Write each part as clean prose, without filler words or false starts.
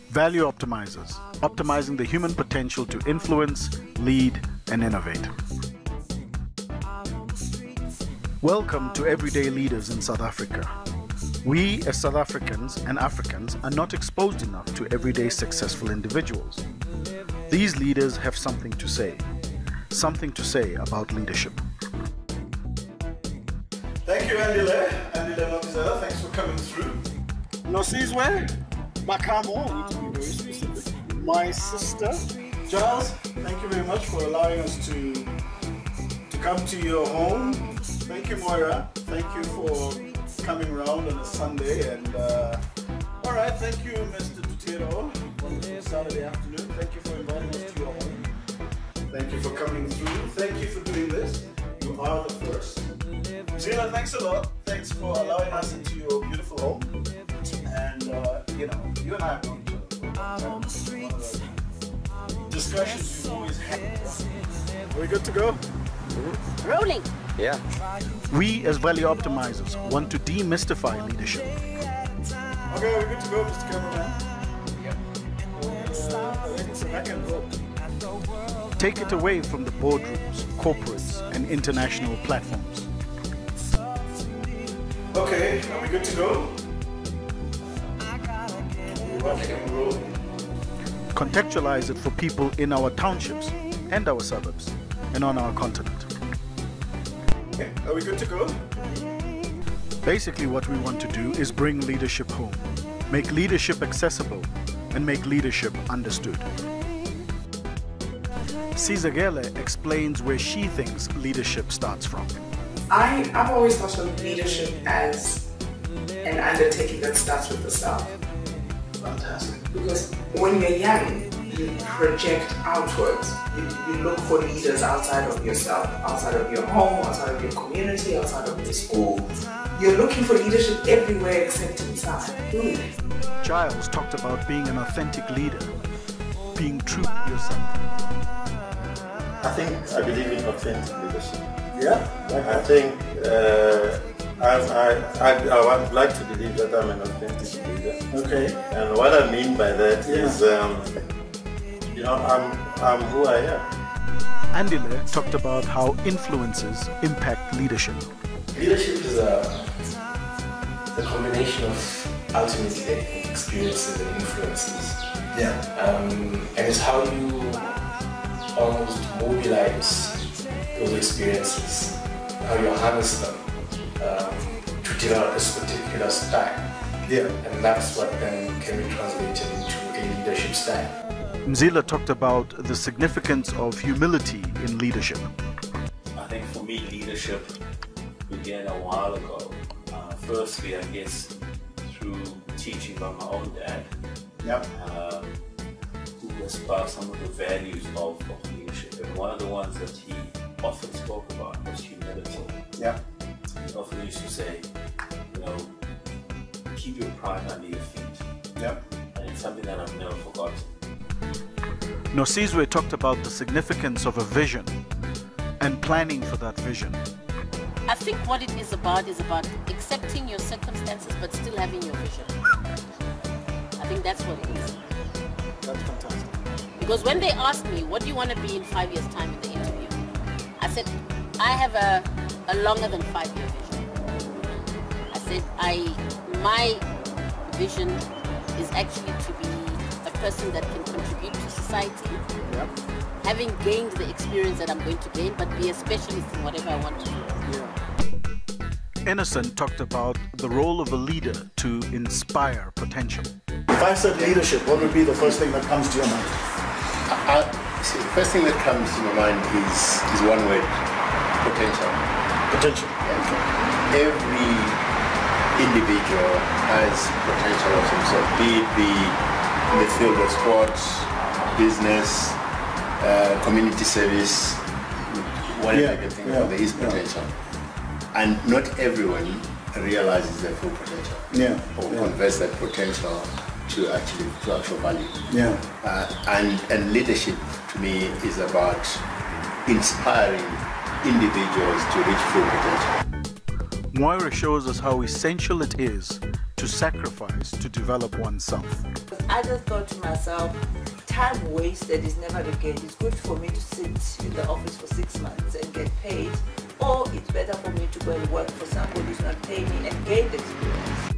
Value Optimizers, optimizing the human potential to influence, lead, and innovate. Welcome to Everyday Leaders in South Africa. We as South Africans and Africans are not exposed enough to everyday successful individuals. These leaders have something to say about leadership. Thank you, Andile Nokizela. Thanks for coming through. Nosizwe Makamo, I need to be very specific. My sister, Giles, thank you very much for allowing us to come to your home. Thank you, Moira. Thank you for coming around on a Sunday. And all right, thank you, Mr. Tutero, on Saturday afternoon. Thank you for inviting us to your home. Thank you for coming through. Thank you for doing this. You are the first. Zila, thanks a lot. Thanks for allowing us into your beautiful home. And you and I have known each other. One of the discussions we've always had. Are we good to go? Rolling. Yeah. We as Value Optimizers want to demystify leadership. Okay, we're good to go, Mr. Cameraman. So I can go. Take it away from the boardrooms, corporates, and international platforms. Okay, are we good to go? Contextualize it for people in our townships and our suburbs and on our continent. Okay, are we good to go? Basically what we want to do is bring leadership home, make leadership accessible, and make leadership understood. Sizagele explains where she thinks leadership starts from. I've always thought of leadership as an undertaking that starts with the self. Fantastic. Because when you're young, you project outwards. You look for leaders outside of yourself, outside of your home, outside of your community, outside of your school. You're looking for leadership everywhere except inside. Giles talked about being an authentic leader, being true to yourself. I believe in authentic leadership. Yeah? I think I would like to believe that I'm an authentic leader. Okay. And what I mean by that is, I'm who I am. Andile talked about how influences impact leadership. Leadership is a combination of ultimately experiences and influences. Yeah. And it's how you almost mobilize those experiences, how you harness them to develop this particular style. Yeah. And that's what then can be translated into a leadership style. Mzila talked about the significance of humility in leadership. I think for me, leadership began a while ago. Firstly, I guess, through teaching by my own dad, Yep. who espoused some of the values of leadership. And one of the ones that he often spoke about was humility. Yeah. He often used to say, keep your pride under your feet. Yep. And it's something that I've never forgotten. Nosizwe talked about the significance of a vision and planning for that vision. I think what it is about accepting your circumstances but still having your vision. I think that's what it is. That's fantastic. Because when they asked me, what do you want to be in 5 years' time in the interview? I said, I have a longer than 5-year vision. I said, my vision is actually to be a person that can contribute to society, having gained the experience that I'm going to gain, but be a specialist in whatever I want to do. Innocent talked about the role of a leader to inspire potential. If I said leadership, what would be the first thing that comes to your mind? The first thing that comes to my mind is one word: potential. Potential. Every individual has potential of himself, be it in the field of sports, business, community service, whatever you can think of, there is potential. And not everyone realizes their full potential or converts that potential to actual value. And leadership to me is about inspiring individuals to reach full potential. Moira shows us how essential it is to sacrifice to develop oneself. I just thought to myself, time wasted is never again. It's good for me to sit in the office for 6 months and get paid, or it's better for me to go and work for somebody who's not paying me and gain the experience.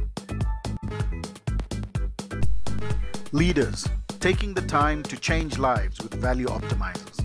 Leaders taking the time to change lives with value optimizers.